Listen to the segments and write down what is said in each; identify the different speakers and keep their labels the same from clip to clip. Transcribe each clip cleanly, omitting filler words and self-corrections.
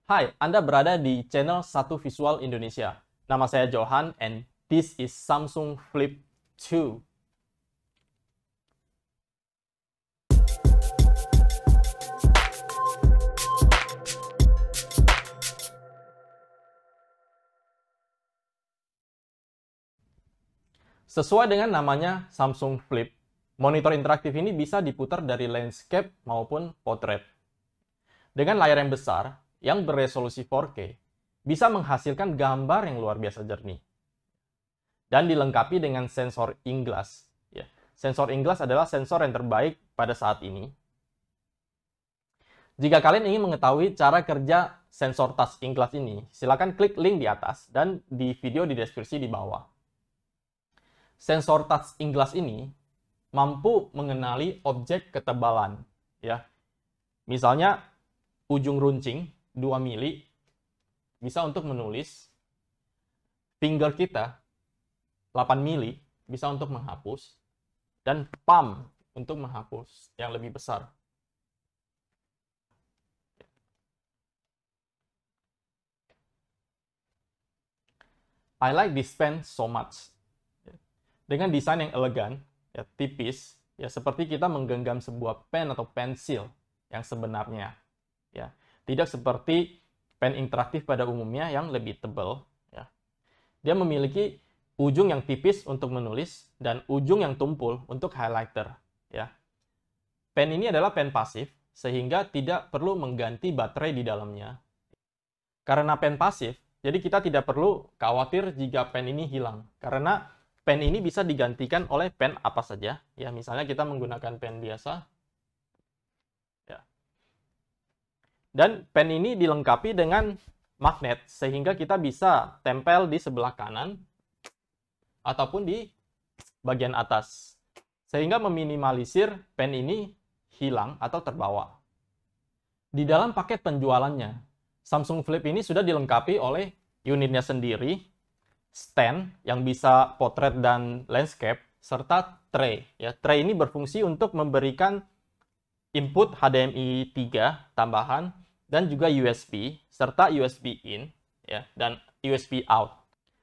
Speaker 1: Hai, Anda berada di channel Satu Visual Indonesia. Nama saya Johan and this is Samsung Flip 2. Sesuai dengan namanya Samsung Flip, monitor interaktif ini bisa diputar dari landscape maupun portrait. Dengan layar yang besar, yang beresolusi 4K, bisa menghasilkan gambar yang luar biasa jernih. Dan dilengkapi dengan sensor in-glass. Ya, sensor in-glass adalah sensor yang terbaik pada saat ini. Jika kalian ingin mengetahui cara kerja sensor touch in-glass ini, silakan klik link di atas dan di video di deskripsi di bawah. Sensor touch in-glass ini mampu mengenali objek ketebalan. Ya, misalnya ujung runcing 2 mili bisa untuk menulis, finger kita 8 mili bisa untuk menghapus, dan palm untuk menghapus yang lebih besar. I like this pen so much. Dengan desain yang elegan, ya, tipis, ya seperti kita menggenggam sebuah pen atau pensil yang sebenarnya. Ya, tidak seperti pen interaktif pada umumnya yang lebih tebal. Ya. Dia memiliki ujung yang tipis untuk menulis dan ujung yang tumpul untuk highlighter. Ya. Pen ini adalah pen pasif, sehingga tidak perlu mengganti baterai di dalamnya. Karena pen pasif, jadi kita tidak perlu khawatir jika pen ini hilang. Karena pen ini bisa digantikan oleh pen apa saja. Ya, misalnya kita menggunakan pen biasa. Ya. Dan pen ini dilengkapi dengan magnet, sehingga kita bisa tempel di sebelah kanan ataupun di bagian atas. Sehingga meminimalisir pen ini hilang atau terbawa. Di dalam paket penjualannya, Samsung Flip ini sudah dilengkapi oleh unitnya sendiri, stand yang bisa potret dan landscape, serta tray. Ya, tray ini berfungsi untuk memberikan input HDMI 3 tambahan dan juga USB serta USB in, ya, dan USB out.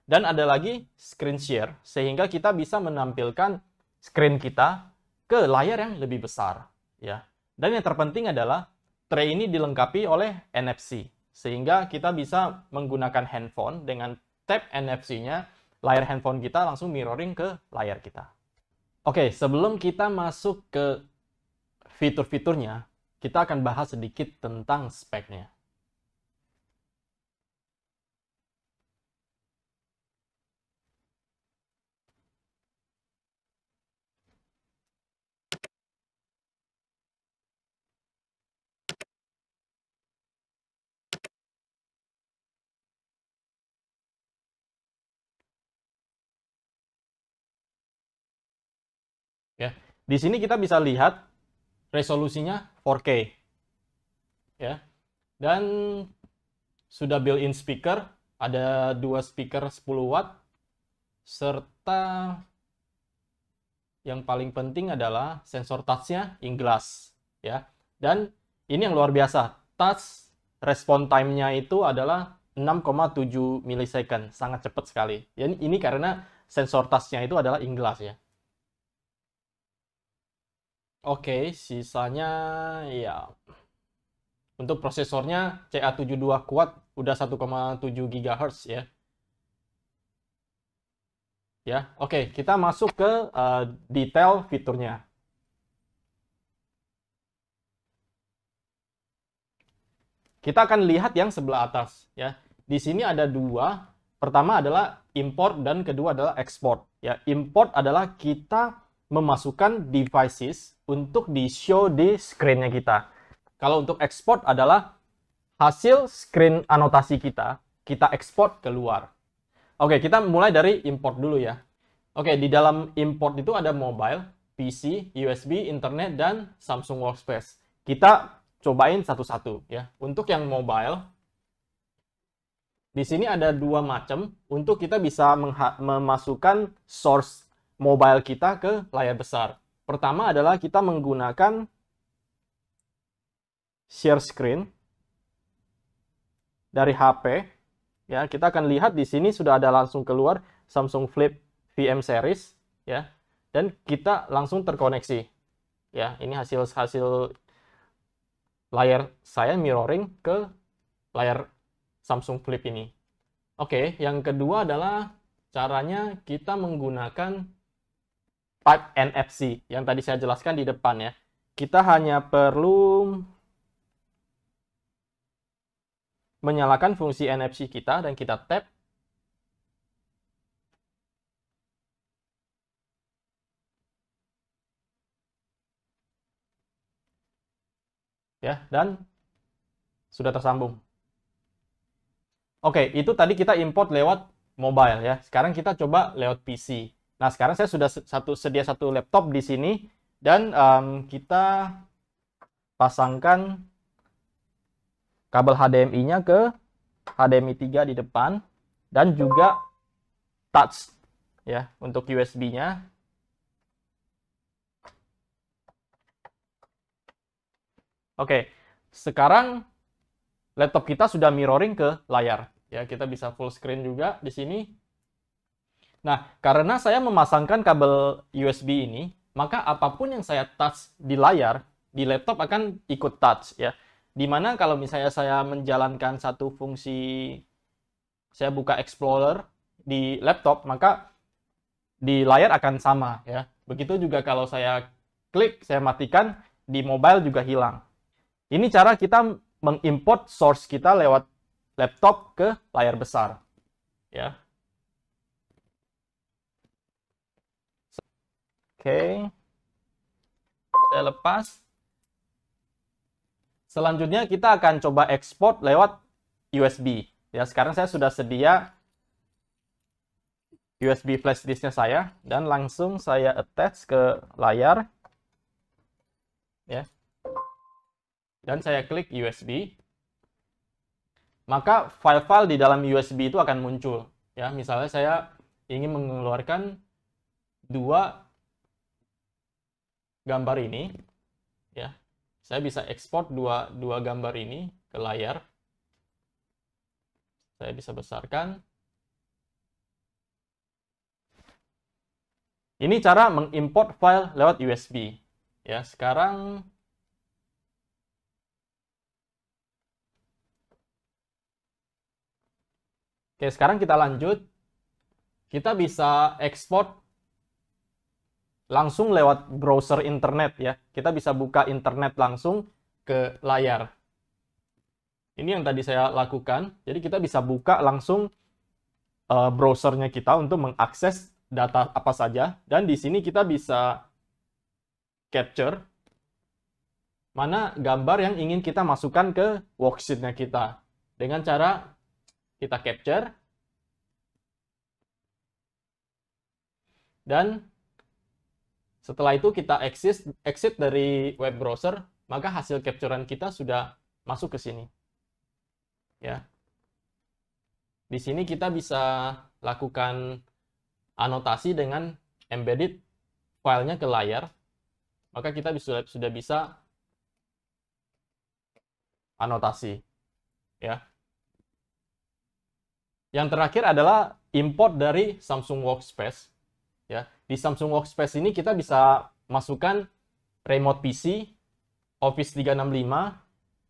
Speaker 1: Dan ada lagi screen share sehingga kita bisa menampilkan screen kita ke layar yang lebih besar, ya. Dan yang terpenting adalah tray ini dilengkapi oleh NFC sehingga kita bisa menggunakan handphone dengan tap NFC-nya, layar handphone kita langsung mirroring ke layar kita. Oke, sebelum kita masuk ke fitur-fiturnya, kita akan bahas sedikit tentang speknya. Ya, di sini kita bisa lihat resolusinya 4K. Ya. Dan sudah built-in speaker, ada 2 speaker 10 watt serta yang paling penting adalah sensor touch-nya in-glass, ya. Dan ini yang luar biasa, touch respon time-nya itu adalah 6,7 milisecond, sangat cepat sekali. Ya, ini karena sensor touch-nya itu adalah in-glass, ya. Oke, sisanya ya. Untuk prosesornya CA72 kuat, udah 1,7 GHz ya. Ya, oke, kita masuk ke detail fiturnya. Kita akan lihat yang sebelah atas ya. Di sini ada dua. Pertama adalah import dan kedua adalah export. Ya, import adalah kita memasukkan devices untuk di-show di screen-nya kita. Kalau untuk export adalah hasil screen anotasi kita export keluar. Oke, kita mulai dari import dulu ya. Oke, di dalam import itu ada mobile, PC, USB, internet, dan Samsung Workspace. Kita cobain satu-satu ya. Untuk yang mobile, di sini ada dua macam untuk kita bisa memasukkan source mobile kita ke layar besar. Pertama adalah kita menggunakan share screen. dari HP, ya, kita akan lihat di sini sudah ada langsung keluar Samsung Flip VM series, ya. Dan kita langsung terkoneksi. Ya, ini hasil layar saya mirroring ke layar Samsung Flip ini. Oke, yang kedua adalah caranya kita menggunakan Type NFC yang tadi saya jelaskan di depan ya. Kita hanya perlu menyalakan fungsi NFC kita dan kita tap. Ya, dan sudah tersambung. Oke, itu tadi kita import lewat mobile ya. Sekarang kita coba lewat PC. Nah, sekarang saya sudah sedia satu laptop di sini dan kita pasangkan kabel HDMI-nya ke HDMI 3 di depan dan juga touch ya untuk USB-nya. Oke, sekarang laptop kita sudah mirroring ke layar. Ya, kita bisa full screen juga di sini. Nah, karena saya memasangkan kabel USB ini, maka apapun yang saya touch di layar, di laptop akan ikut touch ya. Dimana kalau misalnya saya menjalankan satu fungsi, saya buka Explorer di laptop, maka di layar akan sama ya. Begitu juga kalau saya klik, saya matikan, di mobile juga hilang. Ini cara kita mengimport source kita lewat laptop ke layar besar. Ya. Oke. Saya lepas. Selanjutnya kita akan coba ekspor lewat USB. Ya, sekarang saya sudah sedia USB flash disknya saya dan langsung saya attach ke layar. Ya. Dan saya klik USB, maka file-file di dalam USB itu akan muncul. Ya, misalnya saya ingin mengeluarkan dua gambar ini, ya, saya bisa ekspor dua gambar ini ke layar. Saya bisa besarkan. Ini cara mengimport file lewat USB. Ya, sekarang Oke, sekarang kita lanjut. Kita bisa ekspor langsung lewat browser internet ya. Kita bisa buka internet langsung ke layar. Ini yang tadi saya lakukan. Jadi kita bisa buka langsung browsernya kita untuk mengakses data apa saja. Dan di sini kita bisa capture mana gambar yang ingin kita masukkan ke worksheet-nya kita. Dengan cara kita capture. Dan setelah itu kita exit dari web browser, maka hasil capturean kita sudah masuk ke sini. Ya. Di sini kita bisa lakukan anotasi dengan embedded filenya ke layar. Maka kita sudah bisa anotasi. Ya. Yang terakhir adalah import dari Samsung Workspace. Ya, di Samsung Workspace ini kita bisa masukkan Remote PC, Office 365,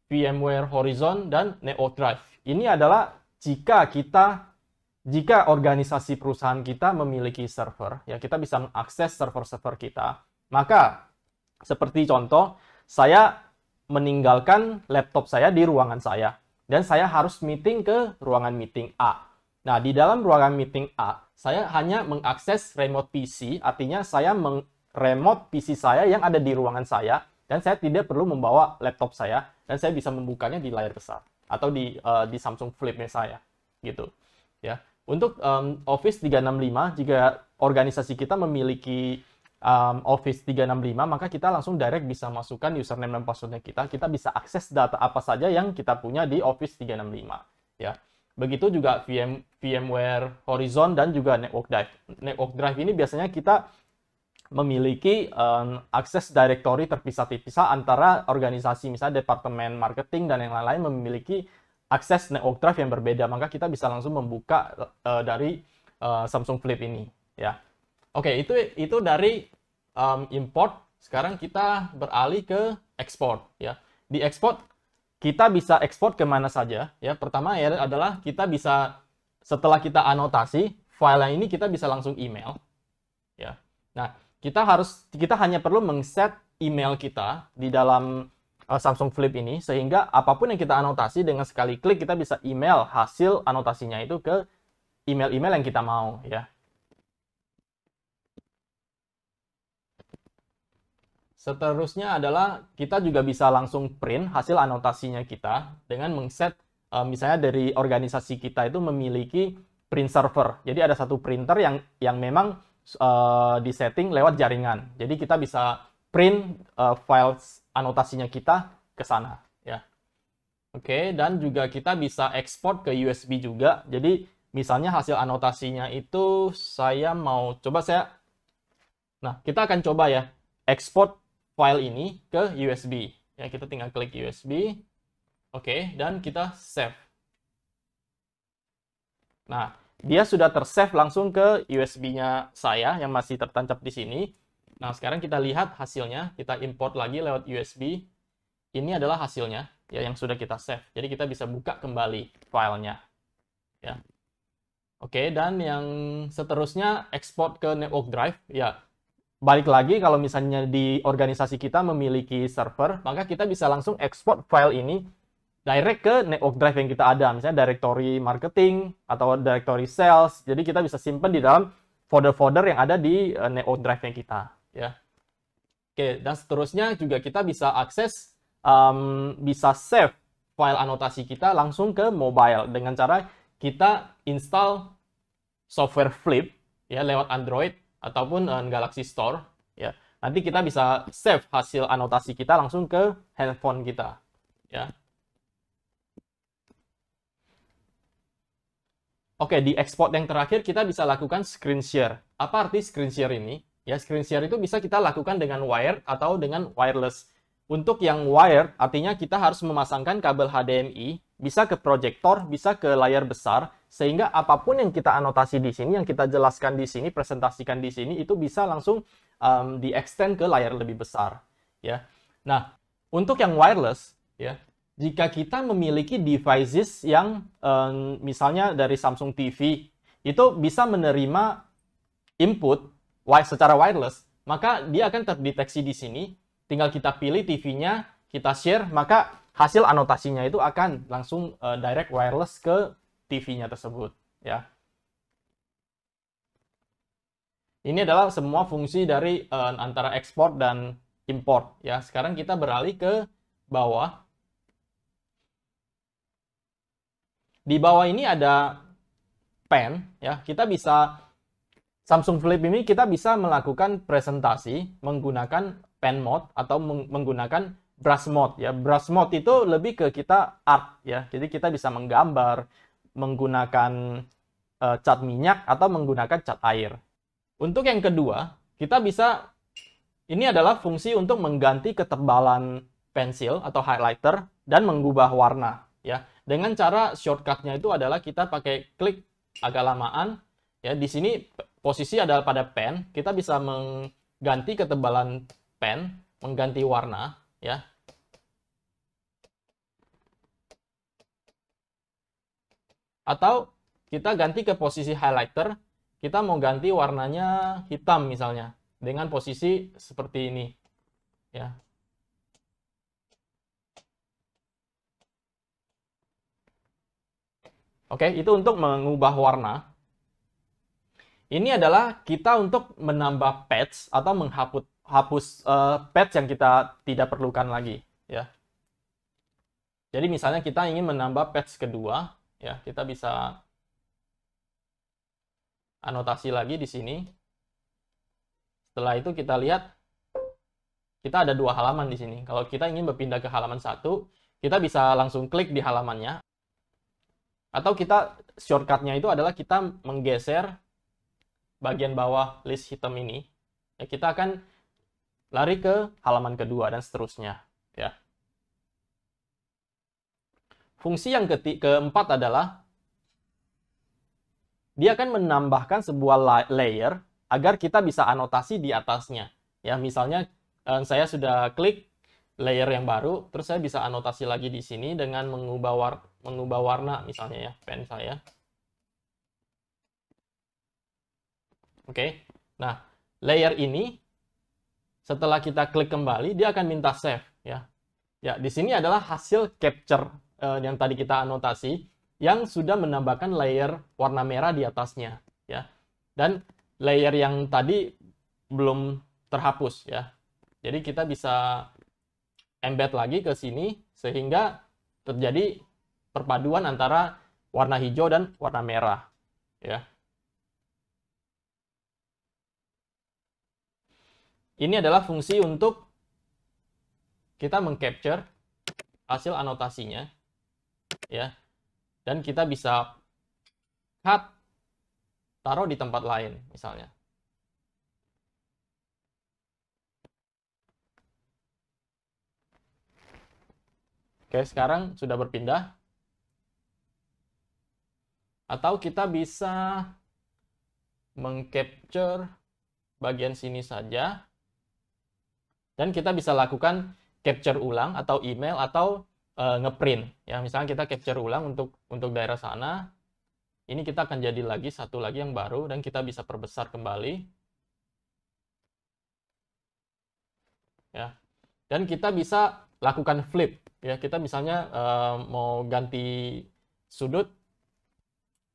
Speaker 1: VMware Horizon, dan Network Drive. Ini adalah jika organisasi perusahaan kita memiliki server, ya kita bisa mengakses server-server kita. Maka, seperti contoh, saya meninggalkan laptop saya di ruangan saya, dan saya harus meeting ke ruangan meeting A. Nah, di dalam ruangan meeting A, saya hanya mengakses remote PC, artinya saya remote PC saya yang ada di ruangan saya, dan saya tidak perlu membawa laptop saya, dan saya bisa membukanya di layar besar, atau di Samsung Flip-nya saya, gitu. Ya. Untuk Office 365, jika organisasi kita memiliki Office 365, maka kita langsung direct bisa masukkan username dan passwordnya kita bisa akses data apa saja yang kita punya di Office 365. Ya. Begitu juga VMware Horizon dan juga Network Drive. Network Drive ini biasanya kita memiliki akses directory terpisah-pisah antara organisasi, misalnya departemen marketing dan yang lain-lain memiliki akses network drive yang berbeda, maka kita bisa langsung membuka dari Samsung Flip ini, ya. Oke, itu dari import. Sekarang kita beralih ke export, ya. Di export kita bisa ekspor kemana saja, ya. Pertama ya adalah kita bisa, setelah kita anotasi file yang ini, kita bisa langsung email, ya. Nah, kita hanya perlu mengset email kita di dalam Samsung Flip ini, sehingga apapun yang kita anotasi dengan sekali klik kita bisa email hasil anotasinya itu ke email-email yang kita mau, ya. Seterusnya adalah kita juga bisa langsung print hasil anotasinya kita dengan mengset, misalnya dari organisasi kita itu memiliki print server. Jadi ada satu printer yang memang disetting lewat jaringan. Jadi kita bisa print file anotasinya kita ke sana, ya. Oke, dan juga kita bisa ekspor ke USB juga. Jadi misalnya hasil anotasinya itu nah, kita akan coba ya ekspor file ini ke USB. Ya, kita tinggal klik USB. Oke, dan kita save. Nah, dia sudah tersave langsung ke USB-nya saya yang masih tertancap di sini. Nah, sekarang kita lihat hasilnya. Kita import lagi lewat USB. Ini adalah hasilnya ya yang sudah kita save. Jadi kita bisa buka kembali filenya. Ya. Oke, dan yang seterusnya export ke network drive. Ya, balik lagi kalau misalnya di organisasi kita memiliki server, maka kita bisa langsung ekspor file ini direct ke network drive yang kita ada, misalnya directory marketing atau directory sales. Jadi kita bisa simpan di dalam folder-folder yang ada di network drive yang kita, ya. Oke, dan seterusnya juga kita bisa akses, bisa save file anotasi kita langsung ke mobile dengan cara kita install software Flip ya lewat Android ataupun Galaxy Store, ya. Nanti kita bisa save hasil anotasi kita langsung ke handphone kita, ya. Oke, di export yang terakhir kita bisa lakukan screen share. Apa arti screen share ini? Ya, screen share itu bisa kita lakukan dengan wired atau dengan wireless. Untuk yang wired, artinya kita harus memasangkan kabel HDMI, bisa ke proyektor, bisa ke layar besar, sehingga apapun yang kita anotasi di sini, yang kita jelaskan di sini, presentasikan di sini, itu bisa langsung di-extend ke layar lebih besar, ya. Nah, untuk yang wireless, ya, jika kita memiliki devices yang misalnya dari Samsung TV, itu bisa menerima input secara wireless, maka dia akan terdeteksi di sini. Tinggal kita pilih TV-nya, kita share, maka hasil anotasinya itu akan langsung direct wireless ke TV-nya tersebut, ya. Ini adalah semua fungsi dari antara ekspor dan import, ya. Sekarang kita beralih ke bawah. Di bawah ini ada pen, ya. Samsung Flip ini kita bisa melakukan presentasi menggunakan pen mode atau menggunakan brush mode, ya. Brush mode itu lebih ke kita art, ya. Jadi kita bisa menggambar menggunakan cat minyak atau menggunakan cat air. Untuk yang kedua, ini adalah fungsi untuk mengganti ketebalan pensil atau highlighter dan mengubah warna, ya. Dengan cara shortcut-nya itu adalah kita pakai klik agak lamaan, ya. Di sini posisi adalah pada pen, kita bisa mengganti ketebalan pen, mengganti warna, ya. Atau kita ganti ke posisi highlighter, kita mau ganti warnanya hitam misalnya, dengan posisi seperti ini, ya. Oke, itu untuk mengubah warna. Ini adalah kita untuk menambah patch atau menghapus patch yang kita tidak perlukan lagi, ya. Jadi misalnya kita ingin menambah patch kedua, ya, kita bisa anotasi lagi di sini. Setelah itu kita lihat kita ada dua halaman di sini. Kalau kita ingin berpindah ke halaman 1, kita bisa langsung klik di halamannya. Atau shortcut-nya itu adalah kita menggeser bagian bawah list hitam ini, ya, kita akan lari ke halaman kedua dan seterusnya, ya. fungsi yang keempat adalah dia akan menambahkan sebuah layer agar kita bisa anotasi di atasnya. Ya, misalnya saya sudah klik layer yang baru, terus saya bisa anotasi lagi di sini dengan mengubah warna misalnya ya, pen saya. Oke. Nah, layer ini setelah kita klik kembali, dia akan minta save ya. Ya, di sini adalah hasil capture yang tadi kita anotasi yang sudah menambahkan layer warna merah di atasnya ya. Dan layer yang tadi belum terhapus ya. Jadi kita bisa embed lagi ke sini sehingga terjadi perpaduan antara warna hijau dan warna merah ya. Ini adalah fungsi untuk kita mengcapture hasil anotasinya ya. Dan kita bisa cut, taruh di tempat lain misalnya. Oke, sekarang sudah berpindah. Atau kita bisa mengcapture bagian sini saja. Dan kita bisa lakukan capture ulang atau email atau ngeprint ya. Misalnya kita capture ulang untuk daerah sana. Ini kita akan jadi lagi satu lagi yang baru dan kita bisa perbesar kembali. Ya. Dan kita bisa lakukan flip ya. Kita misalnya mau ganti sudut,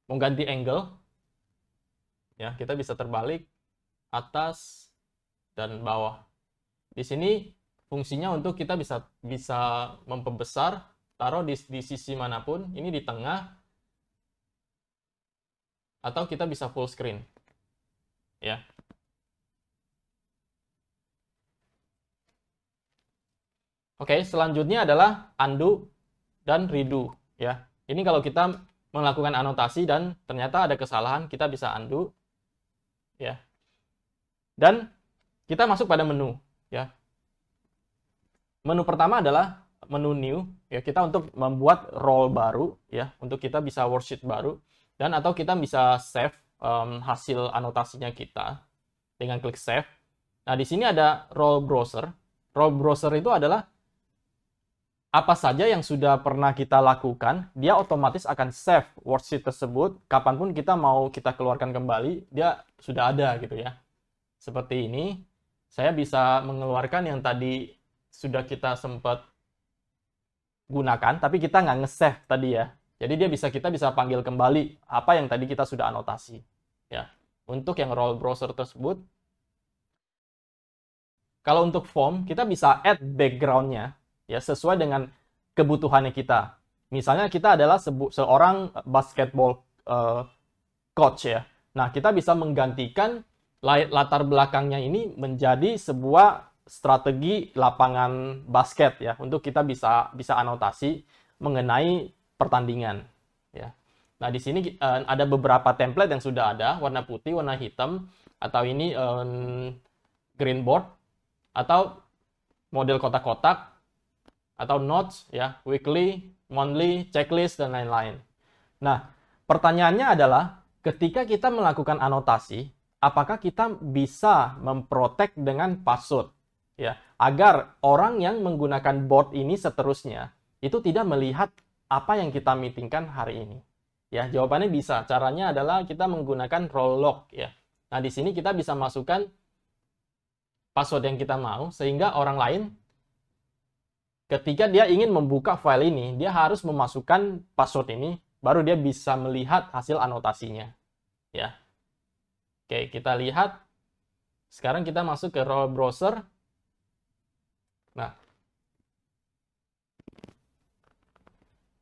Speaker 1: mau ganti angle. Ya, kita bisa terbalik atas dan bawah. Di sini fungsinya untuk kita bisa memperbesar, taruh di sisi manapun, ini di tengah, atau kita bisa full screen. Ya. Oke, selanjutnya adalah undo dan redo. Ya. Ini kalau kita melakukan anotasi dan ternyata ada kesalahan, kita bisa undo. Ya. Dan kita masuk pada menu. Ya. Menu pertama adalah menu new ya, kita untuk membuat role baru ya, untuk kita bisa worksheet baru dan atau kita bisa save hasil anotasinya kita dengan klik save. Nah, di sini ada role browser. Role browser itu adalah apa saja yang sudah pernah kita lakukan, dia otomatis akan save worksheet tersebut kapanpun kita mau kita keluarkan kembali, dia sudah ada gitu ya. Seperti ini, saya bisa mengeluarkan yang tadi sudah kita sempat gunakan, tapi kita nggak nge-save tadi ya. Jadi kita bisa panggil kembali apa yang tadi kita sudah anotasi. Ya. Untuk yang role browser tersebut, kalau untuk form, kita bisa add background-nya ya, sesuai dengan kebutuhannya kita. Misalnya kita adalah seorang basketball coach ya. Nah, kita bisa menggantikan latar belakangnya ini menjadi sebuah strategi lapangan basket ya, untuk kita bisa anotasi mengenai pertandingan ya. Nah, di sini ada beberapa template yang sudah ada, warna putih, warna hitam, atau ini green board, atau model kotak-kotak, atau notes ya, weekly, monthly, checklist dan lain-lain. Nah, pertanyaannya adalah ketika kita melakukan anotasi, apakah kita bisa memprotek dengan password? Ya, agar orang yang menggunakan board ini seterusnya itu tidak melihat apa yang kita meetingkan hari ini. Ya, jawabannya bisa. Caranya adalah kita menggunakan role lock ya. Nah, di sini kita bisa masukkan password yang kita mau sehingga orang lain ketika dia ingin membuka file ini, dia harus memasukkan password ini baru dia bisa melihat hasil anotasinya. Ya. Oke, kita lihat. Sekarang kita masuk ke role browser. Nah,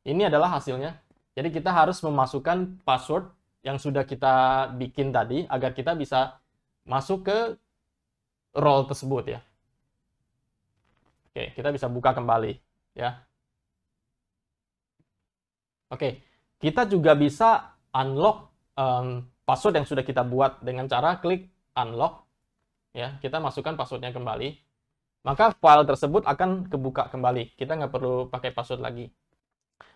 Speaker 1: ini adalah hasilnya. Jadi kita harus memasukkan password yang sudah kita bikin tadi agar kita bisa masuk ke role tersebut ya. Oke, kita bisa buka kembali ya. Oke, kita juga bisa unlock password yang sudah kita buat dengan cara klik unlock ya. Kita masukkan passwordnya kembali. Maka file tersebut akan kebuka kembali. Kita nggak perlu pakai password lagi.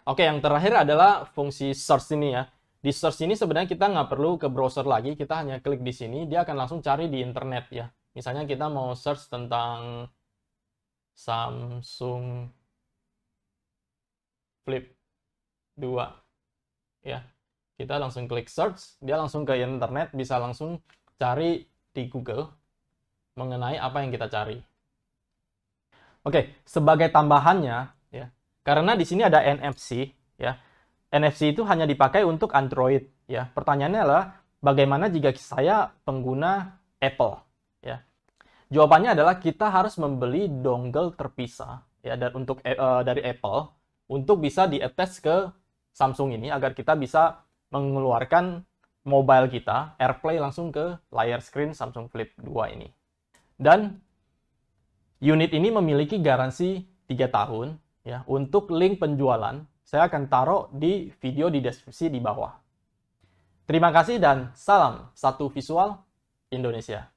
Speaker 1: Oke, yang terakhir adalah fungsi search ini ya. Di search ini sebenarnya kita nggak perlu ke browser lagi, kita hanya klik di sini, dia akan langsung cari di internet ya. Misalnya kita mau search tentang Samsung Flip 2 ya. Kita langsung klik search, dia langsung ke internet, bisa langsung cari di Google mengenai apa yang kita cari. Oke, sebagai tambahannya ya, karena di sini ada NFC ya. NFC itu hanya dipakai untuk Android ya. Pertanyaannya adalah bagaimana jika saya pengguna Apple ya. Jawabannya adalah kita harus membeli dongle terpisah ya dari Apple untuk bisa di-attach ke Samsung ini agar kita bisa mengeluarkan mobile kita AirPlay langsung ke layar screen Samsung Flip 2 ini. Dan unit ini memiliki garansi 3 tahun ya. Untuk link penjualan saya akan taruh di video di deskripsi di bawah. Terima kasih dan salam satu visual Indonesia.